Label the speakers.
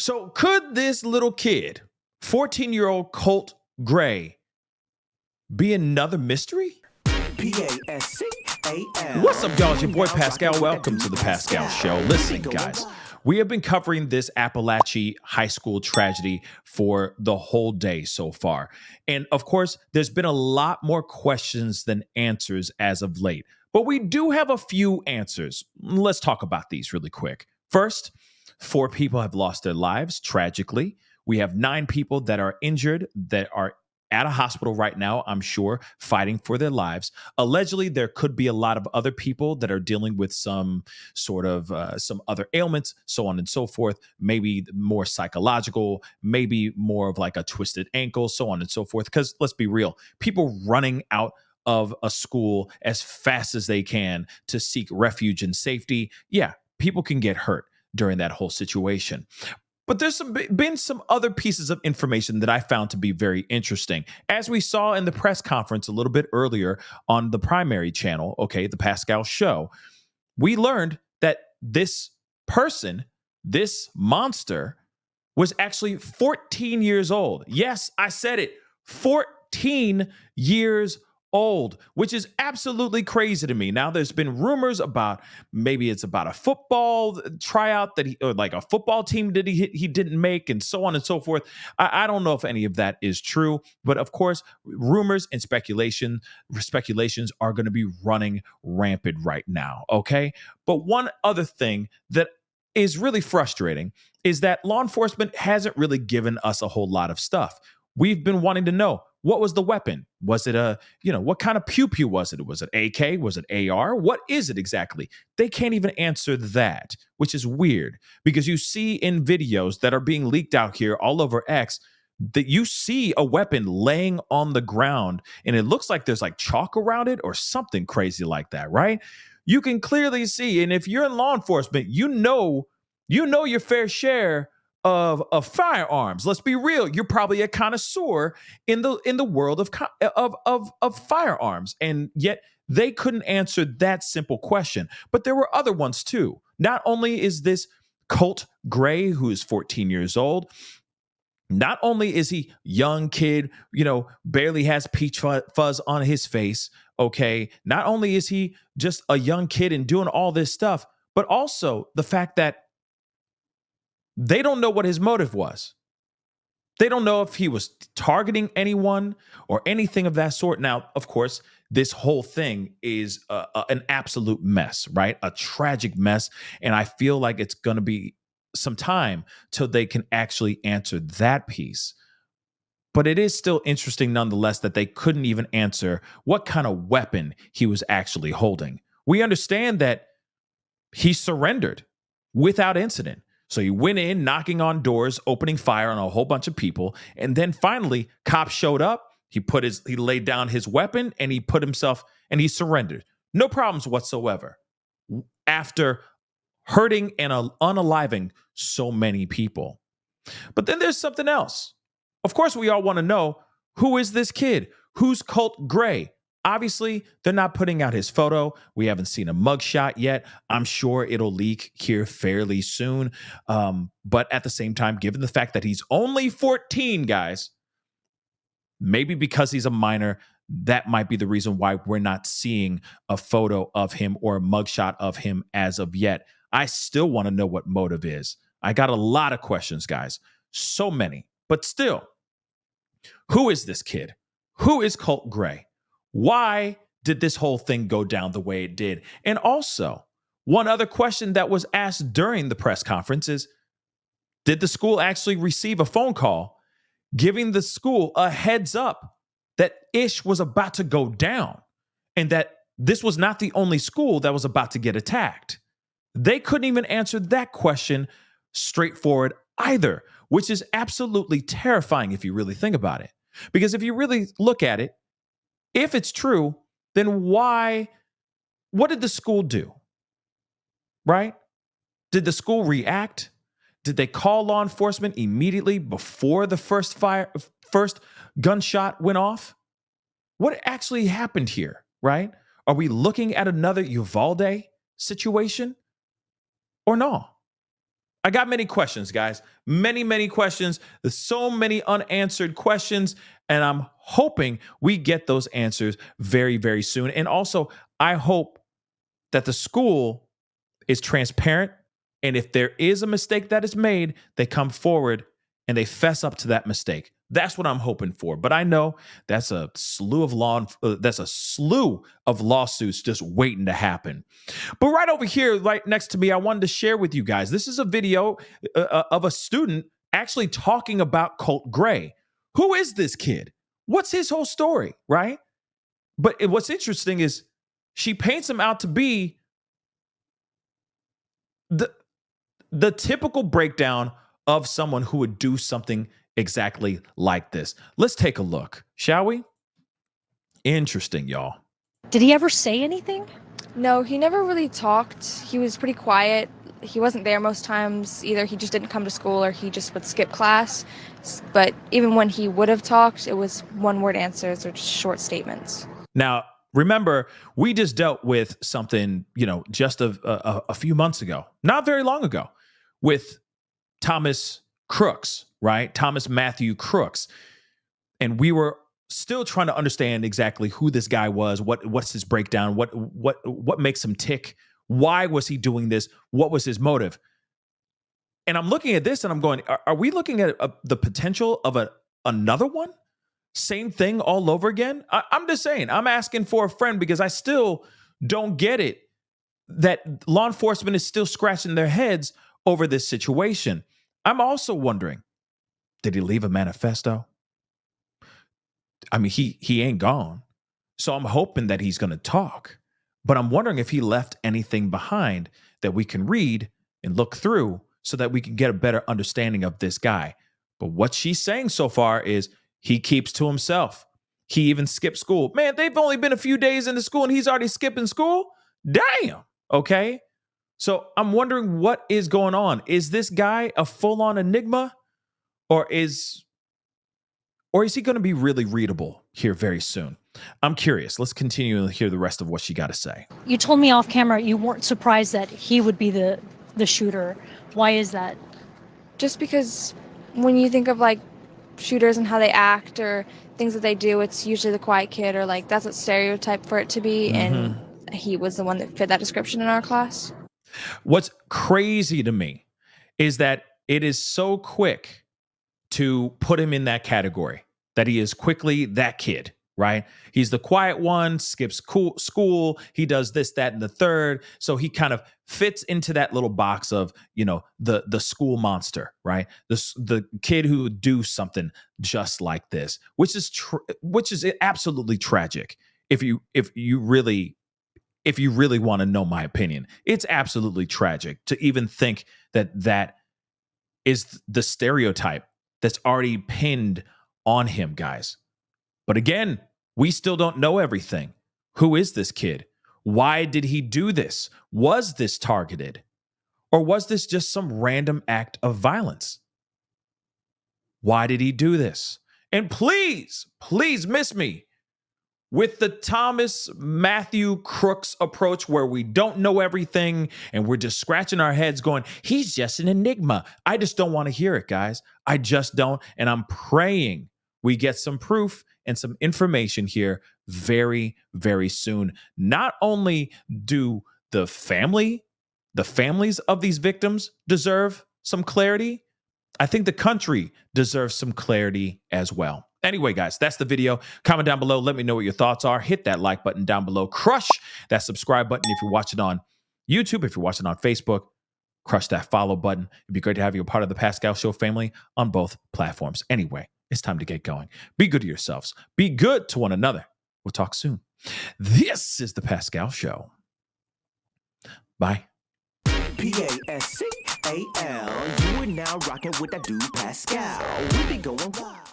Speaker 1: So, could this little kid, 14-year-old Colt Gray, be another mystery?
Speaker 2: Pascal.
Speaker 1: What's up, y'all? It's your boy Pascal. Welcome to the Pascal Show. Listen, guys, we have been covering this Apalachee High School tragedy for the whole day so far. And of course, there's been a lot more questions than answers as of late. But we do have a few answers. Let's talk about these really quick. First, 4 people have lost their lives tragically. We have 9 people that are injured that are at a hospital right now, I'm sure, fighting for their lives. Allegedly, there could be a lot of other people that are dealing with some sort of some other ailments, so on and so forth. Maybe more psychological, maybe more of like a twisted ankle, so on and so forth. Because let's be real, people running out of a school as fast as they can to seek refuge and safety, yeah, people can get hurt during that whole situation. But there's been some other pieces of information that I found to be very interesting. As we saw in the press conference a little bit earlier on the primary channel, okay, the Pascal Show, we learned that this person, this monster, was actually 14 years old. Yes, I said it, 14 years old, which is absolutely crazy to me. Now, there's been rumors about maybe it's about a football tryout that or like a football team that he didn't make, and so on and so forth. I don't know if any of that is true, but of course, rumors and speculations are going to be running rampant right now. Okay, but one other thing that is really frustrating is that law enforcement hasn't really given us a whole lot of stuff. We've been wanting to know, what was the weapon? Was it what kind of pew-pew was it? Was it AK? Was it AR? What is it exactly? They can't even answer that, which is weird because you see in videos that are being leaked out here all over X that you see a weapon laying on the ground and it looks like there's like chalk around it or something crazy like that, right? You can clearly see, and if you're in law enforcement, you know your fair share of firearms. Let's be real. You're probably a connoisseur in the world of firearms, and yet they couldn't answer that simple question. But there were other ones too. Not only is this Colt Gray, who is 14 years old, not only is he young kid, barely has peach fuzz on his face. Okay, not only is he just a young kid and doing all this stuff, but also the fact that they don't know what his motive was. They don't know if he was targeting anyone or anything of that sort. Now, of course, this whole thing is an absolute mess, right? A tragic mess. And I feel like it's going to be some time till they can actually answer that piece. But it is still interesting nonetheless that they couldn't even answer what kind of weapon he was actually holding. We understand that he surrendered without incident. So he went in, knocking on doors, opening fire on a whole bunch of people, and then finally, cops showed up. He laid down his weapon, and he surrendered. No problems whatsoever. After hurting and unaliving so many people. But then there's something else. Of course, we all want to know, who is this kid? Who's Colt Gray? Obviously, they're not putting out his photo. We haven't seen a mugshot yet. I'm sure it'll leak here fairly soon. But at the same time, given the fact that he's only 14, guys, maybe because he's a minor, that might be the reason why we're not seeing a photo of him or a mugshot of him as of yet. I still want to know what motive is. I got a lot of questions, guys. So many. But still, who is this kid? Who is Colt Gray? Why did this whole thing go down the way it did? And also, one other question that was asked during the press conference is, did the school actually receive a phone call giving the school a heads up that ish was about to go down and that this was not the only school that was about to get attacked? They couldn't even answer that question straightforward either, which is absolutely terrifying if you really think about it. Because if you really look at it, if it's true, then what did the school do? Right? Did the school react? Did they call law enforcement immediately before the first gunshot went off? What actually happened here, right? Are we looking at another Uvalde situation or no? I got many questions, guys. Many, many questions. There's so many unanswered questions. And I'm hoping we get those answers very, very soon. And also, I hope that the school is transparent. And if there is a mistake that is made, they come forward and they fess up to that mistake. That's what I'm hoping for. But I know that's a slew of lawsuits just waiting to happen. But right over here, right next to me, I wanted to share with you guys. This is a video of a student actually talking about Colt Gray. Who is this kid? What's his whole story, right? But what's interesting is she paints him out to be the typical breakdown of someone who would do something exactly like this. Let's take a look, shall we? Interesting, y'all.
Speaker 2: Did he ever say anything?
Speaker 3: No, he never really talked. He was pretty quiet. He wasn't there most times. Either he just didn't come to school or he just would skip class. But even when he would have talked, it was one-word answers or just short statements.
Speaker 1: Now, remember, we just dealt with something, just a few months ago, not very long ago, with Thomas Crooks, right? Thomas Matthew Crooks. And we were still trying to understand exactly who this guy was, what's his breakdown, what makes him tick, why was he doing this, what was his motive. And I'm looking at this and I'm going, are we looking at the potential of another one? Same thing all over again? I'm just saying, I'm asking for a friend because I still don't get it that law enforcement is still scratching their heads over this situation. I'm also wondering, did he leave a manifesto? I mean, he ain't gone. So I'm hoping that he's going to talk. But I'm wondering if he left anything behind that we can read and look through so that we can get a better understanding of this guy. But what she's saying so far is he keeps to himself. He even skipped school. Man, they've only been a few days into school and he's already skipping school? Damn. Okay. So I'm wondering what is going on. Is this guy a full-on enigma? Or is he going to be really readable here very soon? I'm curious. Let's continue to hear the rest of what she got to say.
Speaker 2: You told me off camera you weren't surprised that he would be the shooter. Why is that?
Speaker 3: Just because when you think of like shooters and how they act or things that they do, it's usually the quiet kid or like that's a stereotype for it to be. And he was the one that fit that description in our class.
Speaker 1: What's crazy to me is that it is so quick to put him in that category, that he is quickly that kid, right? He's the quiet one, skips school, he does this, that, and the third. So he kind of fits into that little box of, the school monster, right? The kid who would do something just like this, which is absolutely tragic. If you really want to know my opinion, it's absolutely tragic to even think that is the stereotype that's already pinned on him, guys. But again, we still don't know everything. Who is this kid? Why did he do this? Was this targeted? Or was this just some random act of violence? Why did he do this? And please miss me with the Thomas Matthew Crooks approach where we don't know everything and we're just scratching our heads going, he's just an enigma. I just don't want to hear it, guys. I just don't. And I'm praying we get some proof and some information here very, very soon. Not only do the families of these victims deserve some clarity, I think the country deserves some clarity as well. Anyway, guys, that's the video. Comment down below. Let me know what your thoughts are. Hit that like button down below. Crush that subscribe button if you're watching on YouTube. If you're watching on Facebook, crush that follow button. It'd be great to have you a part of the Pascal Show family on both platforms. Anyway, it's time to get going. Be good to yourselves. Be good to one another. We'll talk soon. This is the Pascal Show. Bye.
Speaker 4: Pascal. You are now rocking with that dude Pascal. We be going wild.